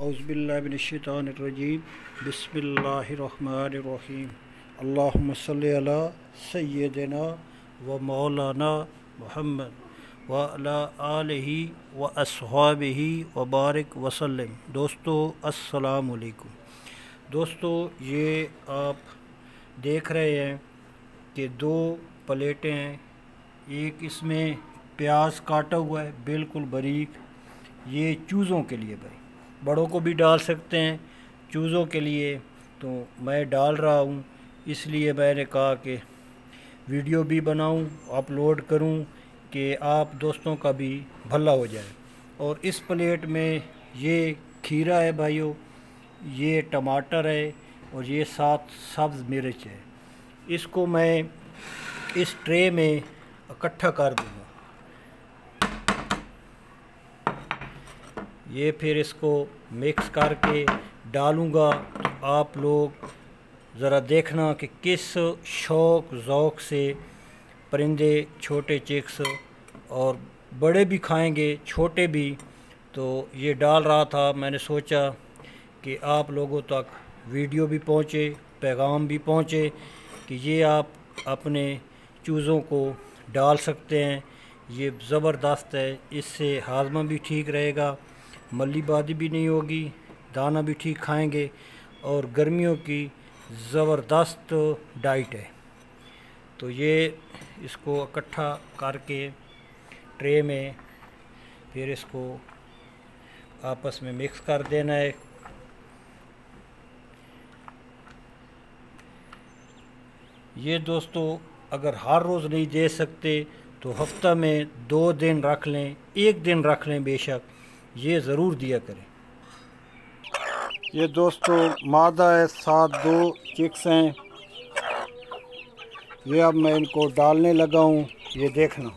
औज़ुबिल्लाहिमिनश्शैतानिर्रजीम बिस्मिल्लाहिर्रहमानिर्रहीम अल्लाहुम्मा सल्लि अला सय्यिदिना व मौलाना मुहम्मद व अला आलिहि व अस्हाबिहि व बारिक वसल्लम। दोस्तों अस्सलामु अलैकुम। दोस्तों ये आप देख रहे हैं कि दो प्लेटें हैं। एक इसमें प्याज काटा हुआ है बिल्कुल बारीक, ये चूज़ों के लिए भाई, बड़ों को भी डाल सकते हैं, चूज़ों के लिए तो मैं डाल रहा हूँ। इसलिए मैंने कहा कि वीडियो भी बनाऊँ, अपलोड करूँ कि आप दोस्तों का भी भला हो जाए। और इस प्लेट में ये खीरा है भाइयों, ये टमाटर है और ये साथ सब्ज़ मिर्च है। इसको मैं इस ट्रे में इकट्ठा कर दूँगा। ये फिर इसको मिक्स करके डालूँगा। तो आप लोग ज़रा देखना कि किस शौक़ ज़ौक़ से परिंदे, छोटे चिक्स और बड़े भी खाएंगे, छोटे भी। तो ये डाल रहा था, मैंने सोचा कि आप लोगों तक वीडियो भी पहुँचे, पैगाम भी पहुँचे कि ये आप अपने चूज़ों को डाल सकते हैं। ये ज़बरदस्त है, इससे हाजमा भी ठीक रहेगा, मलीबादी भी नहीं होगी, दाना भी ठीक खाएंगे और गर्मियों की ज़बरदस्त डाइट है। तो ये इसको इकट्ठा करके ट्रे में फिर इसको आपस में मिक्स कर देना है। ये दोस्तों अगर हर रोज़ नहीं दे सकते तो हफ्ता में 2 दिन रख लें, 1 दिन रख लें, बेशक ये ज़रूर दिया करें। ये दोस्तों मादा है, साथ 2 चिक्स हैं। ये अब मैं इनको डालने लगा हूँ, ये देखना।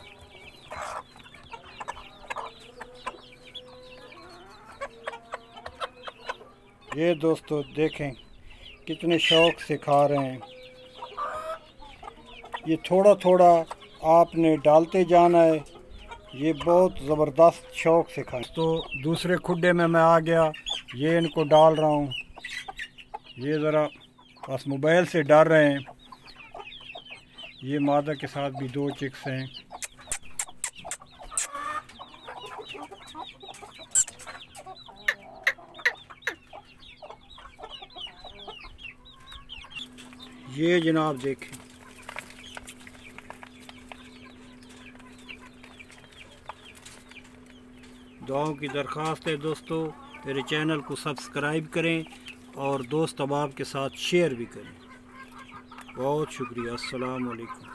ये दोस्तों देखें कितने शौक़ से खा रहे हैं। ये थोड़ा थोड़ा आपने डालते जाना है, ये बहुत ज़बरदस्त शौक़ से खाएं। तो दूसरे खुड्डे में मैं आ गया, ये इनको डाल रहा हूँ। ये ज़रा बस मोबाइल से डाल रहे हैं। ये मादा के साथ भी 2 चिक्स हैं। ये जनाब देखें, दुआओं की दरख्वास्त है दोस्तों, मेरे चैनल को सब्सक्राइब करें और दोस्त अहबाब के साथ शेयर भी करें। बहुत शुक्रिया। अस्सलाम वालेकुम।